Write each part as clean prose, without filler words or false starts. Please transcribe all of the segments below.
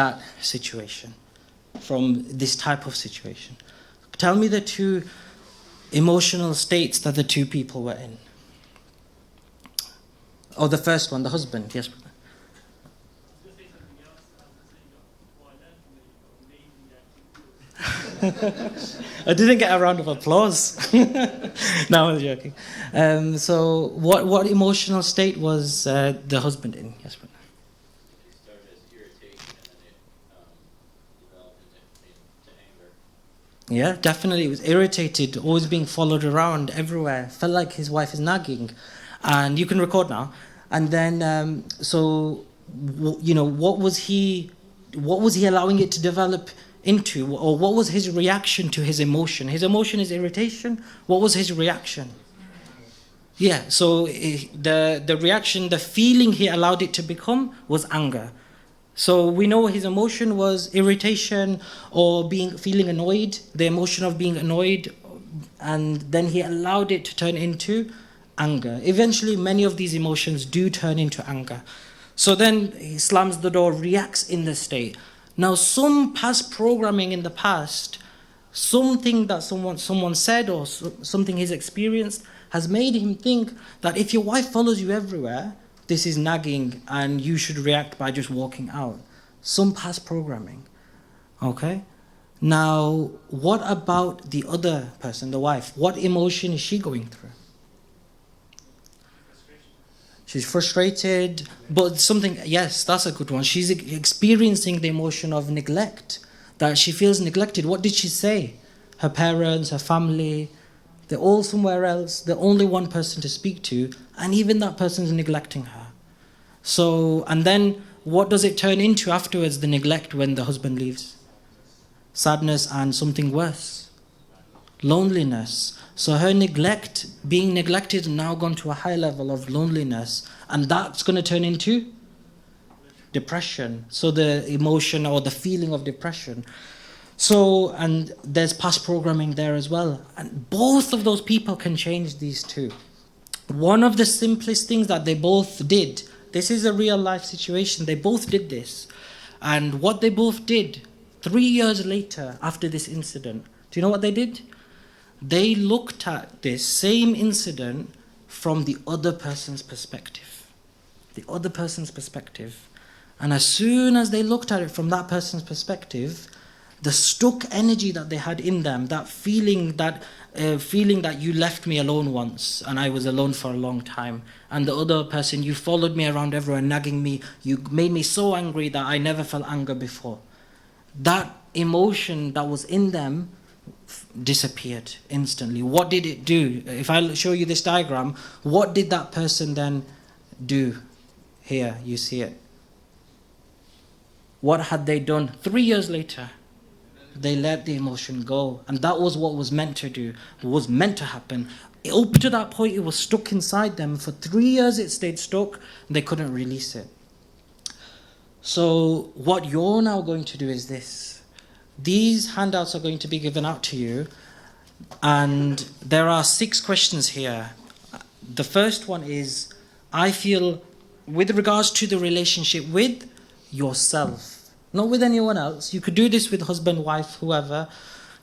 that situation, from this type of situation? Tell me the two emotional states that the two people were in. Oh, the first one, the husband. Yes, brother. I didn't get a round of applause. No, I was joking. So, what emotional state was the husband in? Yes, brother. It started as irritation and then it developed into anger. Yeah, definitely. He was irritated, always being followed around everywhere. Felt like his wife is nagging. And you can record now. And then, what was he allowing it to develop into? Or what was his reaction to his emotion? His emotion is irritation. What was his reaction? Yeah, so the reaction, the feeling he allowed it to become was anger. So we know his emotion was irritation or feeling annoyed, the emotion of being annoyed, and then he allowed it to turn into anger. Eventually, many of these emotions do turn into anger. So then he slams the door, reacts in this state. Now, some past programming in the past, something that someone said or something he's experienced has made him think that if your wife follows you everywhere, this is nagging and you should react by just walking out. Some past programming. Okay? Now, what about the other person, the wife? What emotion is she going through? She's frustrated, but yes, that's a good one. She's experiencing the emotion of neglect, that she feels neglected. What did she say? Her parents, her family, they're all somewhere else. They're only one person to speak to, and even that person's neglecting her. So, and then what does it turn into afterwards, the neglect, when the husband leaves? Sadness and something worse. Loneliness. So her being neglected, now gone to a high level of loneliness, and that's going to turn into depression. So the emotion or the feeling of depression. So, and there's past programming there as well. And both of those people can change these two. One of the simplest things that they both did, this is a real life situation, they both did this. And what they both did, 3 years later after this incident, do you know what they did? They looked at this same incident from the other person's perspective. The other person's perspective. And as soon as they looked at it from that person's perspective, the stuck energy that they had in them, that feeling that you left me alone once and I was alone for a long time, and the other person, you followed me around everywhere nagging me, you made me so angry that I never felt anger before. That emotion that was in them disappeared instantly. What did it do? If I show you this diagram, what did that person then do? Here, you see it. What had they done 3 years later? They let the emotion go. And that was what was meant to do, was meant to happen. Up to that point, it was stuck inside them. For 3 years, it stayed stuck. And they couldn't release it. So what you're now going to do is this. These handouts are going to be given out to you. And there are 6 questions here. The first one is, I feel, with regards to the relationship with yourself, not with anyone else. You could do this with husband, wife, whoever.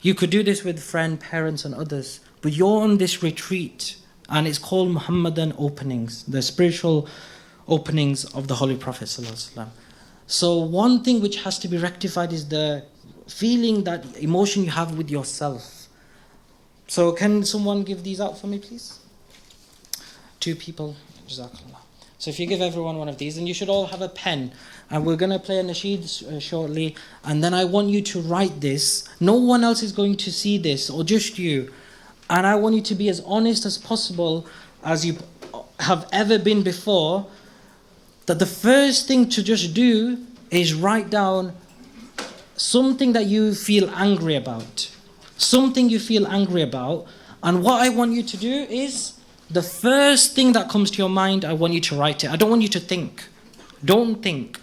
You could do this with friend, parents, and others. But you're on this retreat, and it's called Muhammadan openings, the spiritual openings of the Holy Prophet ﷺ. So one thing which has to be rectified is the feeling, that emotion you have with yourself. So can someone give these out for me, please? 2 people. Jazakallah. So if you give everyone one of these, and you should all have a pen, and we're going to play a nasheed shortly, and then I want you to write this. No one else is going to see this, or just you. And I want you to be as honest as possible as you have ever been before, that the first thing to just do is write down something that you feel angry about. Something you feel angry about. And what I want you to do is, the first thing that comes to your mind, I want you to write it. I don't want you to think. Don't think.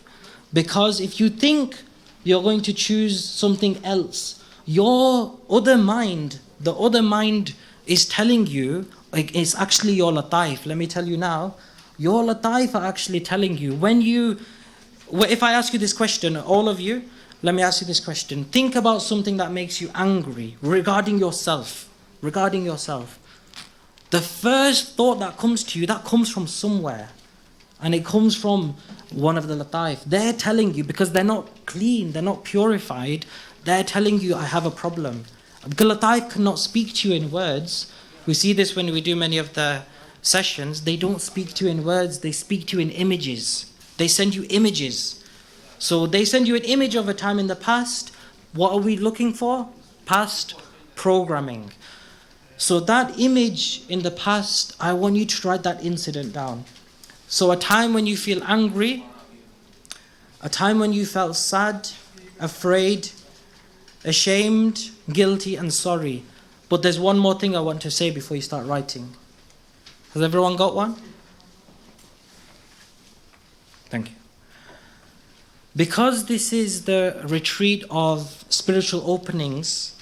Because if you think, you're going to choose something else. Your other mind, the other mind is telling you, it's actually your lataif. Let me tell you now, your lataif are actually telling you, when you If I ask you this question, all of you, let me ask you this question. Think about something that makes you angry regarding yourself. Regarding yourself. The first thought that comes to you, that comes from somewhere. And it comes from one of the lataif. They're telling you, because they're not clean, they're not purified, they're telling you, I have a problem. Because lataif cannot speak to you in words. We see this when we do many of the sessions. They don't speak to you in words, they speak to you in images. They send you images. So they send you an image of a time in the past. What are we looking for? Past programming. So that image in the past, I want you to write that incident down. So a time when you feel angry, a time when you felt sad, afraid, ashamed, guilty, and sorry. But there's one more thing I want to say before you start writing. Has everyone got one? Thank you. Because this is the retreat of spiritual openings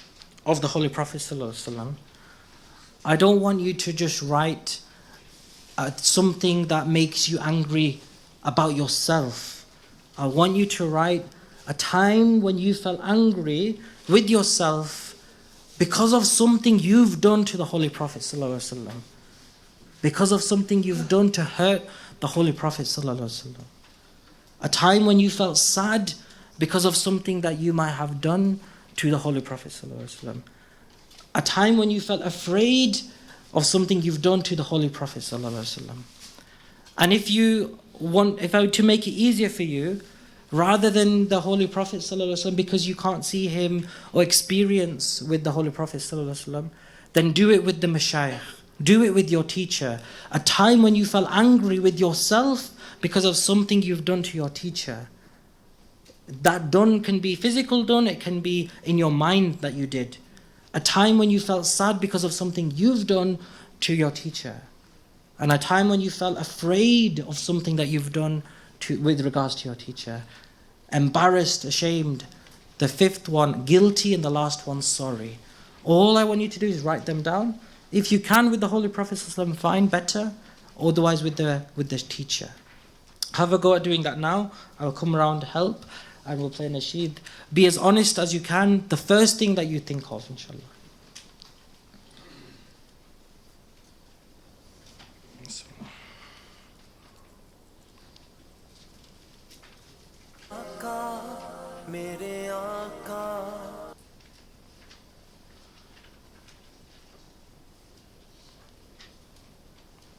of the Holy Prophet ﷺ, I don't want you to just write something that makes you angry about yourself. I want you to write a time when you felt angry with yourself because of something you've done to the Holy Prophet ﷺ. Because of something you've done to hurt the Holy Prophet ﷺ. A time when you felt sad because of something that you might have done to the Holy Prophet ﷺ. A time when you felt afraid of something you've done to the Holy Prophet ﷺ. And if I were to make it easier for you, rather than the Holy Prophet ﷺ, because you can't see him or experience with the Holy Prophet ﷺ, then do it with the mashayikh. Do it with your teacher. A time when you felt angry with yourself because of something you've done to your teacher. That done can be physical done, it can be in your mind that you did. A time when you felt sad because of something you've done to your teacher. And a time when you felt afraid of something that you've done with regards to your teacher. Embarrassed, ashamed. The fifth one, guilty, and the last one, sorry. All I want you to do is write them down. If you can with the Holy Prophet ﷺ, fine, better. Otherwise with the teacher. Have a go at doing that now. I'll come around to help and we'll play nasheed. Be as honest as you can. The first thing that you think of, inshallah. मेरे आका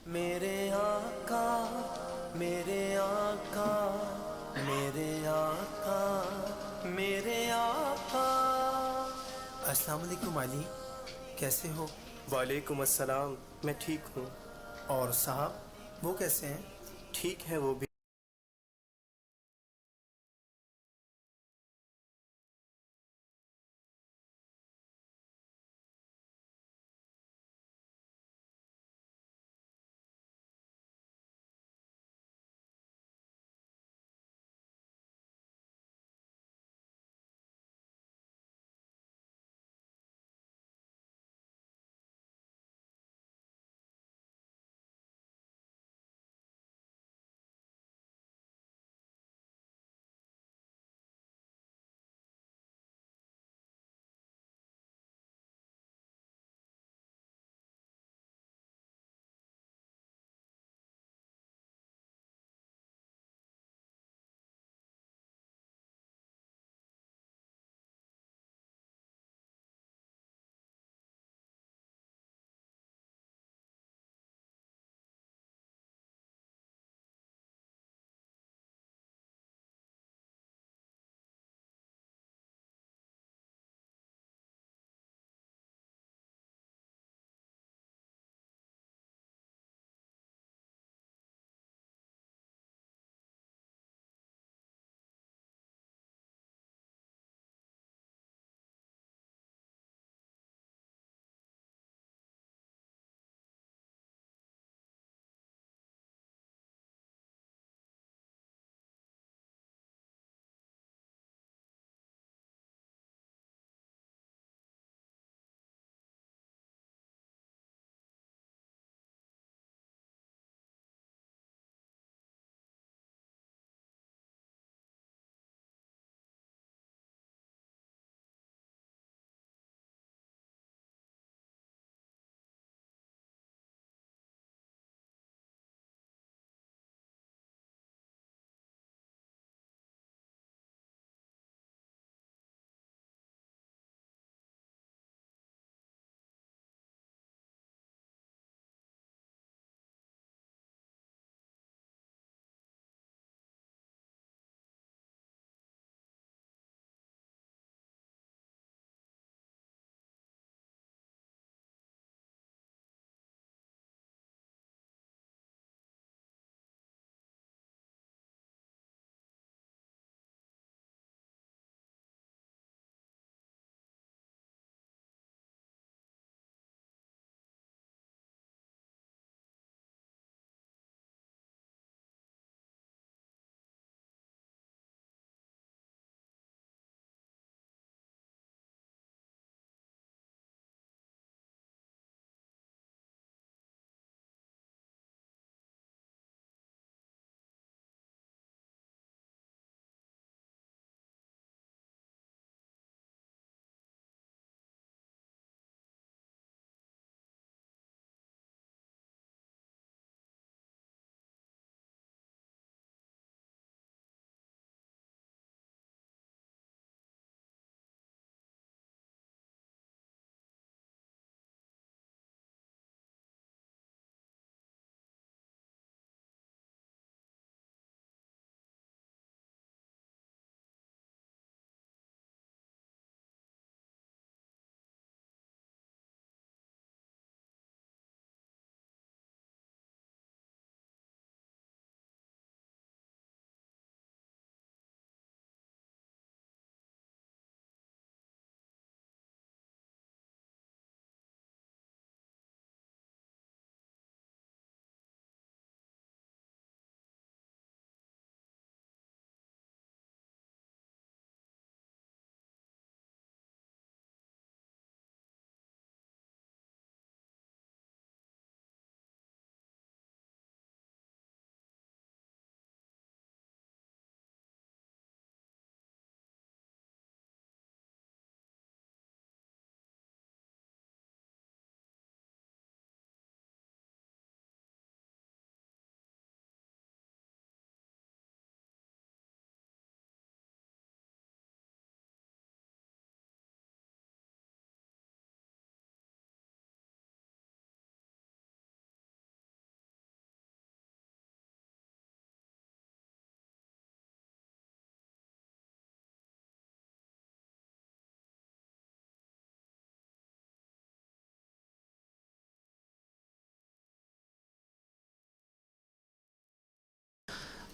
मेरे आका मेरे आका मेरे आका मेरे आका अस्सलाम वालेकुम अली, कैसे हो? वालेकुम अस्सलाम, मैं ठीक हूँ। और साहब वो कैसे हैं? ठीक है वो भी।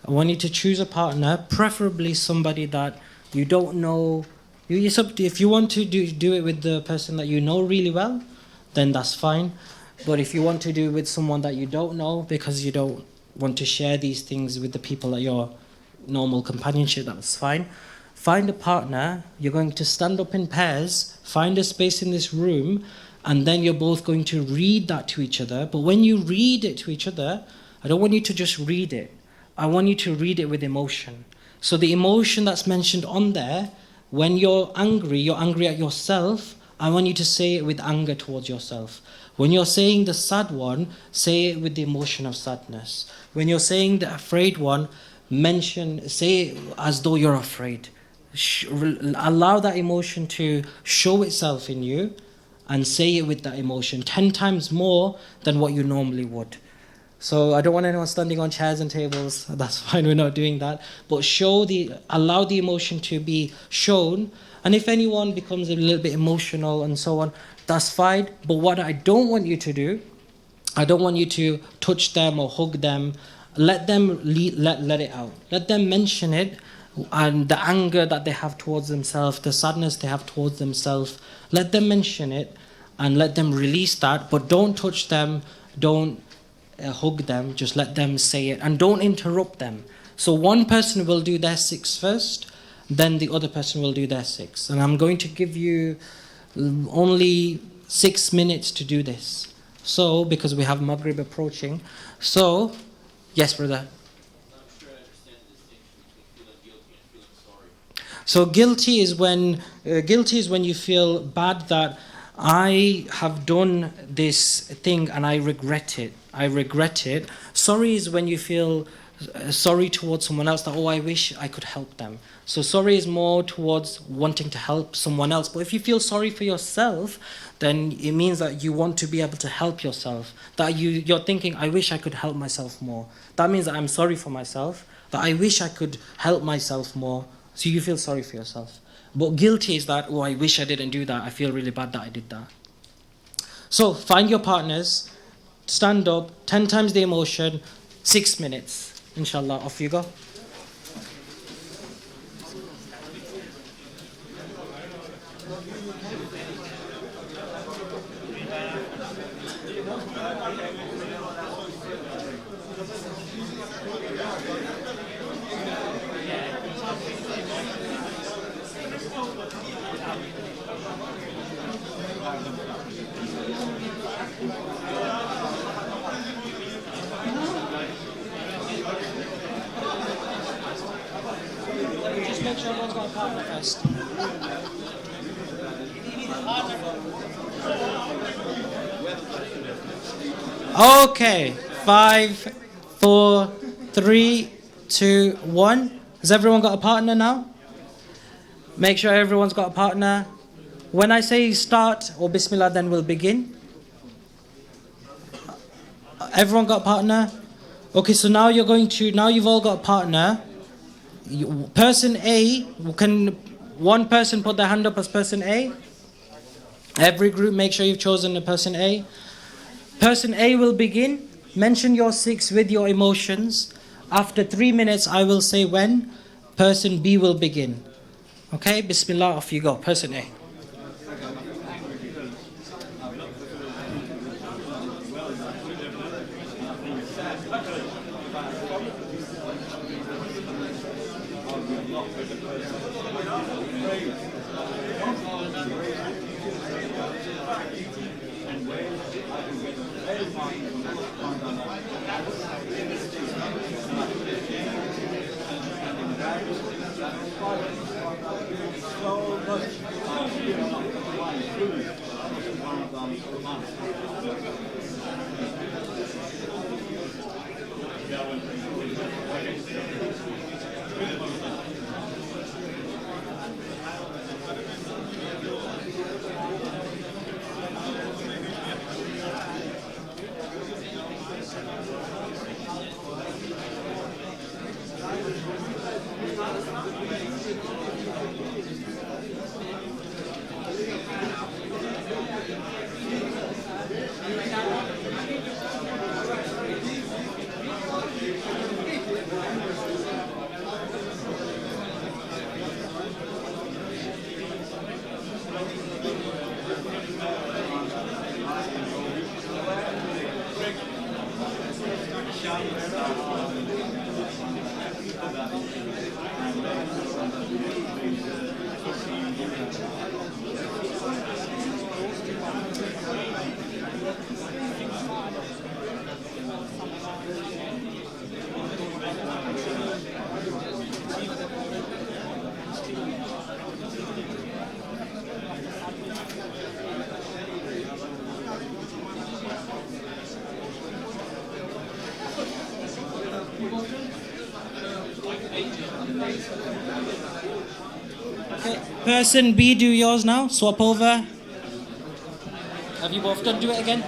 I want you to choose a partner, preferably somebody that you don't know. It's up to, if you want to do it with the person that you know really well, then that's fine. But if you want to do it with someone that you don't know because you don't want to share these things with the people that your normal companionship, that's fine. Find a partner. You're going to stand up in pairs, find a space in this room, and then you're both going to read that to each other. But when you read it to each other, I don't want you to just read it. I want you to read it with emotion. So the emotion that's mentioned on there, when you're angry at yourself, I want you to say it with anger towards yourself. When you're saying the sad one, say it with the emotion of sadness. When you're saying the afraid one, say it as though you're afraid. Allow that emotion to show itself in you and say it with that emotion 10 times more than what you normally would. So I don't want anyone standing on chairs and tables. That's fine, we're not doing that. But allow the emotion to be shown. And if anyone becomes a little bit emotional and so on, that's fine. But what I don't want you to do, I don't want you to touch them or hug them. Let them let it out. Let them mention it, and the anger that they have towards themselves, the sadness they have towards themselves. Let them mention it and let them release that. But don't touch them. Don't hug them. Just let them say it and don't interrupt them. So one person will do their 6 first, then the other person will do their 6. And I'm going to give you only 6 minutes to do this. So, because we have Maghrib approaching. So, yes, brother. I'm not sure I understand the distinction between feeling guilty and feeling sorry. So guilty is when you feel bad that I have done this thing and I regret it. Sorry is when you feel sorry towards someone else, that, oh, I wish I could help them. So sorry is more towards wanting to help someone else. But if you feel sorry for yourself, then it means that you want to be able to help yourself. That you're thinking, I wish I could help myself more. That means that I'm sorry for myself, that I wish I could help myself more. So you feel sorry for yourself. But guilty is that, oh, I wish I didn't do that. I feel really bad that I did that. So find your partners, stand up, 10 times the emotion, 6 minutes. Inshallah, off you go. Just make sure everyone's got a partner first. Okay, 5, 4, 3, 2, 1. Has everyone got a partner now? Make sure everyone's got a partner. When I say start or Bismillah, then we'll begin. Everyone got a partner? Okay, so now you've all got a partner. Person A, can one person put their hand up as person A? Every group, make sure you've chosen a person A. Person A will begin. Mention your 6 with your emotions. After 3 minutes, I will say when. Person B will begin. Okay, Bismillah, off you go. Person A. Person B, do yours now. Swap over. Have you both done? Do it again.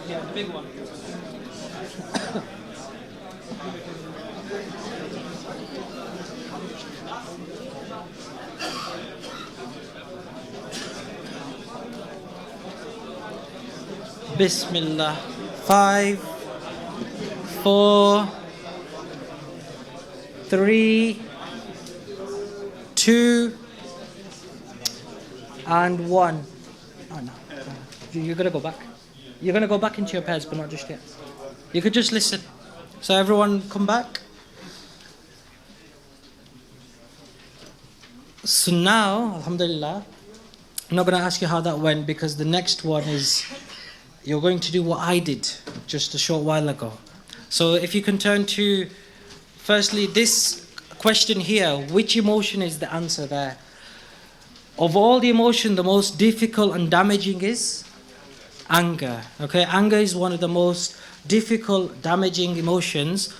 Yeah, the big one. Bismillah. 5, 4, 3, 2, and 1. Oh no. You're gonna go back. You're gonna go back into your pairs, but not just yet. You could just listen. So everyone come back. So now, alhamdulillah, I'm not going to ask you how that went because the next one is you're going to do what I did just a short while ago. So if you can turn to, firstly, this question here, which emotion is the answer there? Of all the emotion, the most difficult and damaging is anger. Okay, anger is one of the most difficult, damaging emotions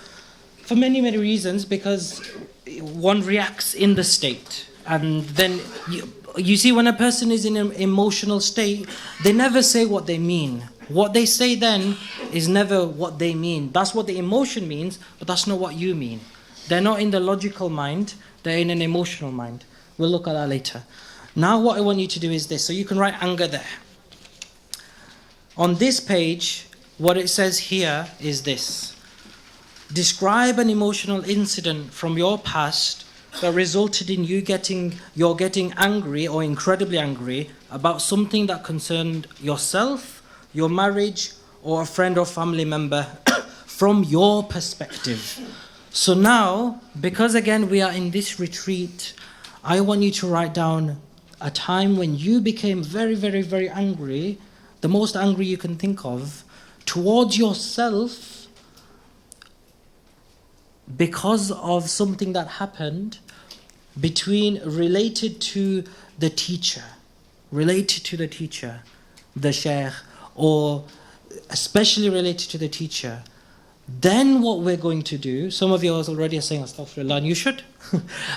for many, many reasons because one reacts in the state. And then you see when a person is in an emotional state, they never say what they mean. What they say then is never what they mean. That's what the emotion means, but that's not what you mean. They're not in the logical mind, they're in an emotional mind. We'll look at that later. Now what I want you to do is this. So you can write anger there. On this page, what it says here is this. Describe an emotional incident from your past that resulted in you're getting angry or incredibly angry about something that concerned yourself, your marriage, or a friend or family member from your perspective. So now, because again we are in this retreat, I want you to write down a time when you became very, very, very angry, the most angry you can think of, towards yourself because of something that happened related to the teacher, the sheikh, or especially related to the teacher. Then what we're going to do, some of you already are saying astaghfirullah, and you should,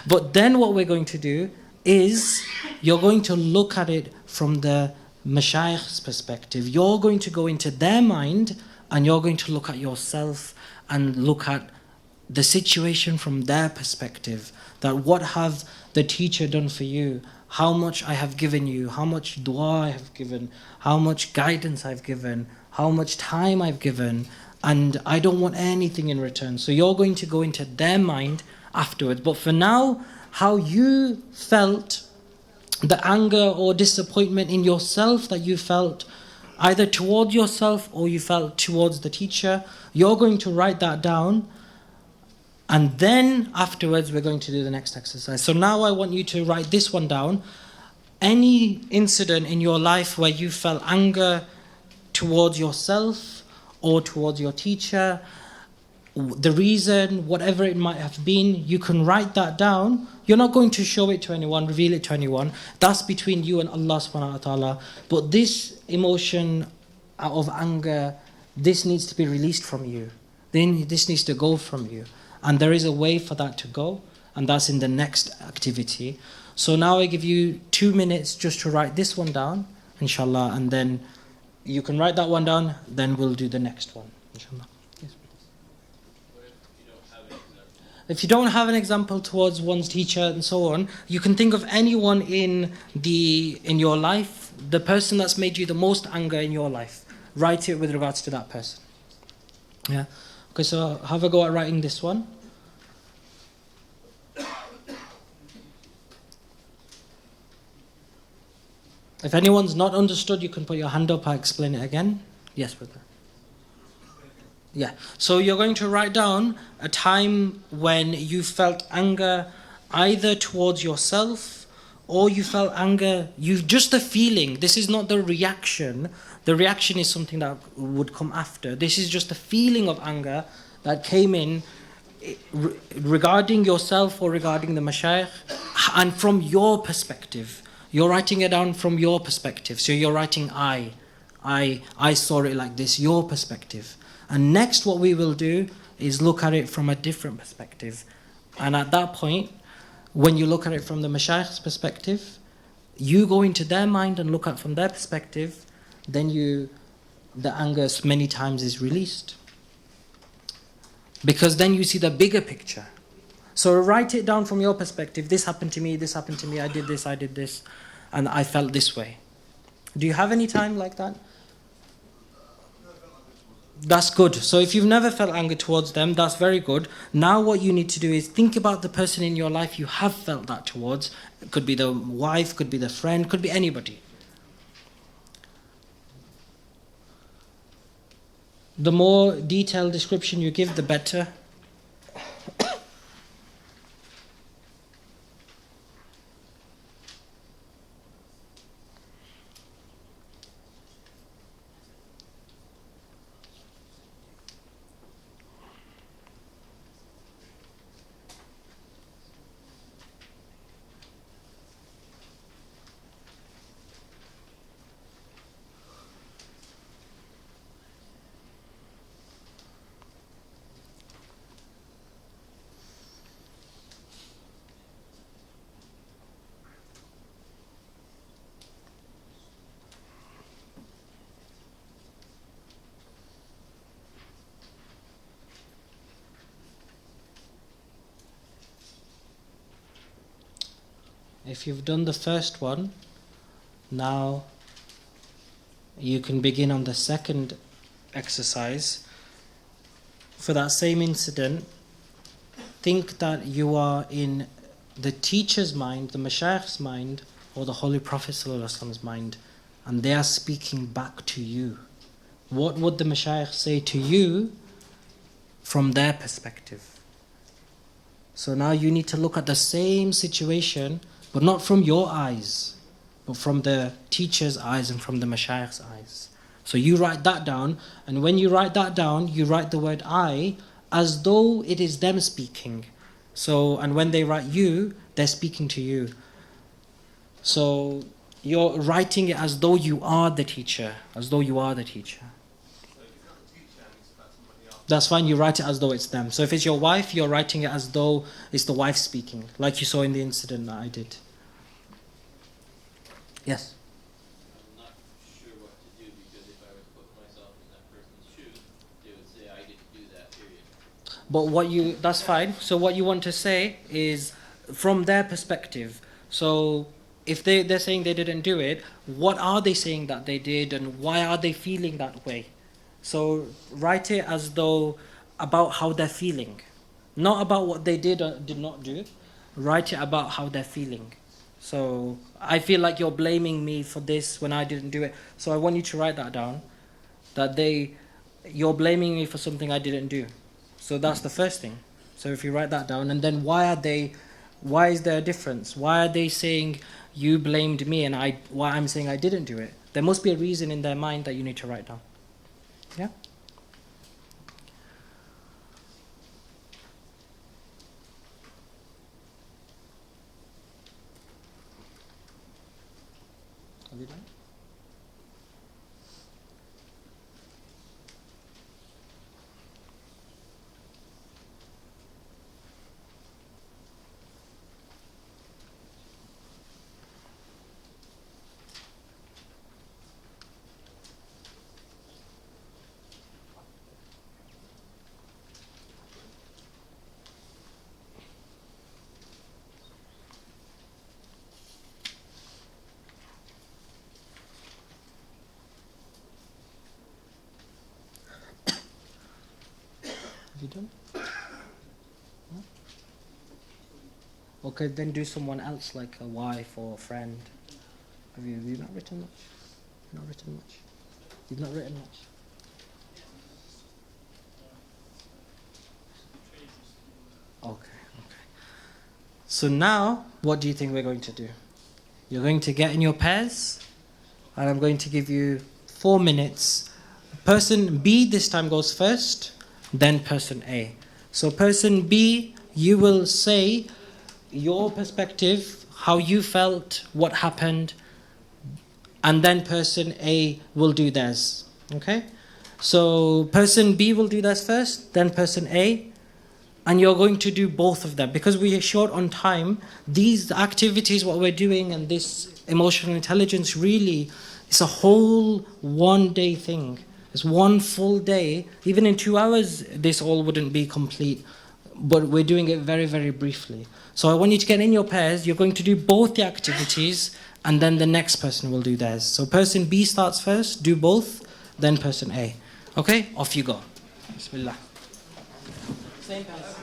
but then what we're going to do is you're going to look at it from the mashaykh's perspective. You're going to go into their mind and you're going to look at yourself and look at the situation from their perspective. That what have the teacher done for you? How much I have given you? How much dua I have given? How much guidance I've given? How much time I've given? And I don't want anything in return. So you're going to go into their mind afterwards. But for now, how you felt, the anger or disappointment in yourself that you felt, either towards yourself or you felt towards the teacher, you're going to write that down. And then afterwards, we're going to do the next exercise. So now I want you to write this one down. Any incident in your life where you felt anger towards yourself or towards your teacher, the reason, whatever it might have been, you can write that down. You're not going to show it to anyone, reveal it to anyone. That's between you and Allah subhanahu wa ta'ala. But this emotion of anger, this needs to be released from you. Then this needs to go from you. And there is a way for that to go, and that's in the next activity. So now I give you 2 minutes just to write this one down, inshallah, and then You can write that one down, then we'll do the next one, inshallah. Yes. What if you don't have an example? If you don't have an example towards one's teacher and so on, you can think of anyone in your life, the person that's made you the most anger in your life. Write it with regards to that person. Yeah. Okay, so have a go at writing this one. If anyone's not understood, you can put your hand up. I'll explain it again. Yes, brother. Yeah. So you're going to write down a time when you felt anger either towards yourself or you felt anger, just the feeling. This is not the reaction. The reaction is something that would come after. This is just the feeling of anger that came in regarding yourself or regarding the mashayikh, and from your perspective. You're writing it down from your perspective. So you're writing I saw it like this, your perspective. And next what we will do is look at it from a different perspective. And at that point, when you look at it from the mashayikh's perspective, you go into their mind and look at it from their perspective, then the anger many times is released. Because then you see the bigger picture. So write it down from your perspective. This happened to me, I did this, and I felt this way. Do you have any time like that? That's good. So if you've never felt anger towards them, that's very good. Now what you need to do is think about the person in your life you have felt that towards. It could be the wife, could be the friend, could be anybody. The more detailed description you give, the better. If you've done the first one, now you can begin on the second exercise. For that same incident, think that you are in the teacher's mind, the mashayikh's mind, or the Holy Prophet ﷺ's mind, and they are speaking back to you. What would the mashayikh say to you from their perspective? So now you need to look at the same situation, but not from your eyes, but from the teacher's eyes and from the mashayikh's eyes. So you write that down, and when you write that down, you write the word I as though it is them speaking. So, and when they write you, they're speaking to you. So you're writing it as though you are the teacher, as though you are the teacher. That's fine, you write it as though it's them. So if it's your wife, you're writing it as though it's the wife speaking, like you saw in the incident that I did. Yes? I'm not sure what to do, because if I were to put myself in that person's shoes, they would say I didn't do that, period. But that's fine. So what you want to say is from their perspective. So if they're saying they didn't do it, what are they saying that they did, and why are they feeling that way? So write it as though about how they're feeling. Not about what they did or did not do. Write it about how they're feeling. So I feel like you're blaming me for this when I didn't do it. So I want you to write that down. That you're blaming me for something I didn't do. So that's the first thing. So if you write that down, and then why is there a difference? Why are they saying you blamed me and why I'm saying I didn't do it? There must be a reason in their mind that you need to write down. Yeah? Have you done? Have you done? No? Okay, then do someone else, like a wife or a friend. Have you not written much? Not written much. You've not written much. Okay. So now, what do you think we're going to do? You're going to get in your pairs, and I'm going to give you 4 minutes. Person B this time goes first, then person A. So person B, you will say your perspective, how you felt, what happened, and then person A will do theirs. Okay? So person B will do theirs first, then person A, and you're going to do both of them. Because we are short on time, these activities, what we're doing, and this emotional intelligence, really, it's a whole 1 day thing. It's 1 full day. Even in 2 hours, this all wouldn't be complete. But we're doing it very, very briefly. So I want you to get in your pairs. You're going to do both the activities, and then the next person will do theirs. So person B starts first, do both, then person A. Okay? Off you go. Bismillah. Same pairs.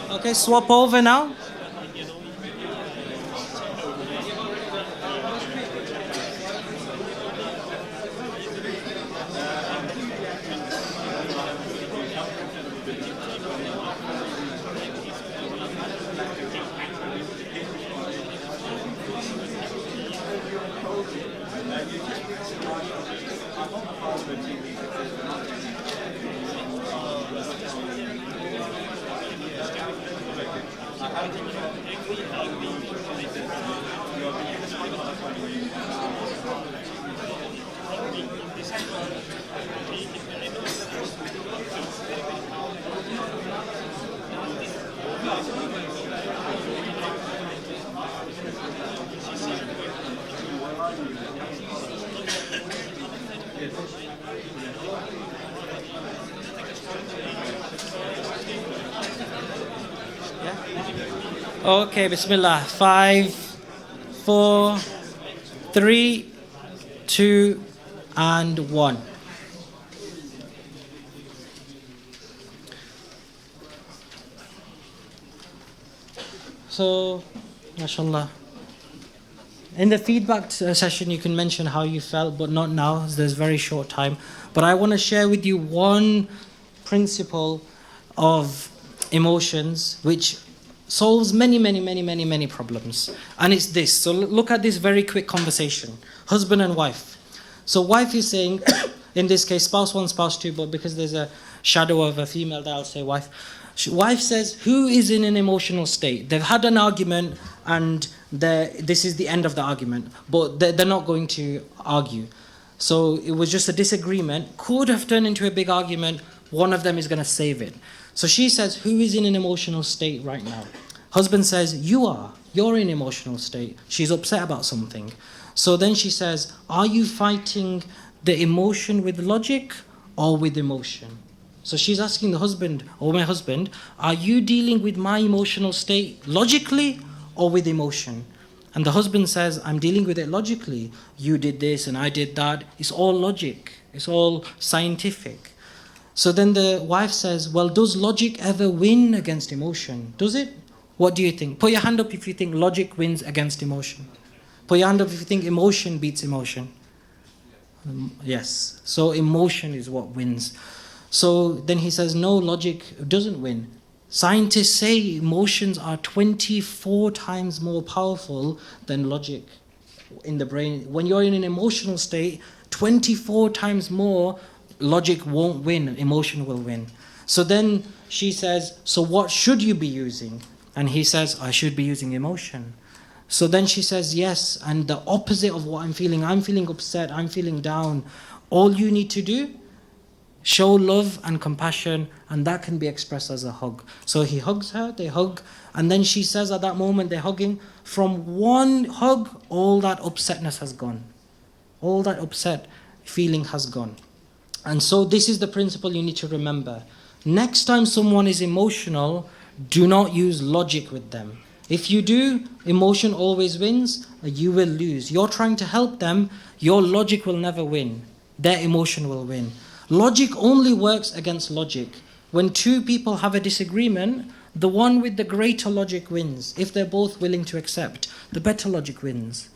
Okay, swap over now. Okay, Bismillah. 5, 4, 3, 2, and 1. So, mashallah. In the feedback session, you can mention how you felt, but not now, as there's very short time. But I want to share with you one principle of emotions which solves many problems. And it's this. So look at this very quick conversation. Husband and wife. So wife is saying, in this case, spouse 1, spouse 2, but because there's a shadow of a female there, I'll say wife. Wife says, who is in an emotional state? They've had an argument and this is the end of the argument, but they're not going to argue. So it was just a disagreement, could have turned into a big argument. One of them is going to save it. So she says, who is in an emotional state right now? Husband says, you are. You're in an emotional state. She's upset about something. So then she says, are you fighting the emotion with logic or with emotion? So she's asking the husband, or my husband, are you dealing with my emotional state logically or with emotion? And the husband says, I'm dealing with it logically. You did this and I did that. It's all logic. It's all scientific. So then the wife says, well, does logic ever win against emotion? Does it? What do you think? Put your hand up if you think logic wins against emotion. Put your hand up if you think emotion beats emotion. Yes. So emotion is what wins. So then he says, no, logic doesn't win. Scientists say emotions are 24 times more powerful than logic in the brain. When you're in an emotional state, 24 times more, logic won't win, emotion will win. So then she says, so what should you be using? And he says, I should be using emotion. So then she says, yes, and the opposite of what I'm feeling upset, I'm feeling down. All you need to do, show love and compassion, and that can be expressed as a hug. So he hugs her, they hug, and then she says at that moment they're hugging, from one hug, all that upsetness has gone. All that upset feeling has gone. And so this is the principle you need to remember. Next time someone is emotional, do not use logic with them. If you do, emotion always wins, you will lose. You're trying to help them, your logic will never win. Their emotion will win. Logic only works against logic. When two people have a disagreement, the one with the greater logic wins. If they're both willing to accept, the better logic wins.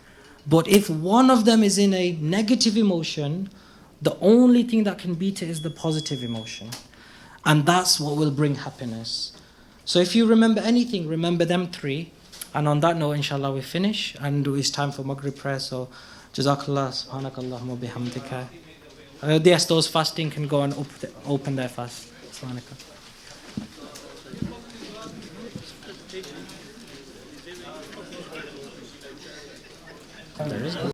But if one of them is in a negative emotion, the only thing that can beat it is the positive emotion. And that's what will bring happiness. So if you remember anything, remember them three. And on that note, inshallah, we finish. And it's time for Maghrib prayer. So, Jazakallah, Subhanakallahumma bihamdika. Yes, those fasting can go and open their fast. Subhanaka. There is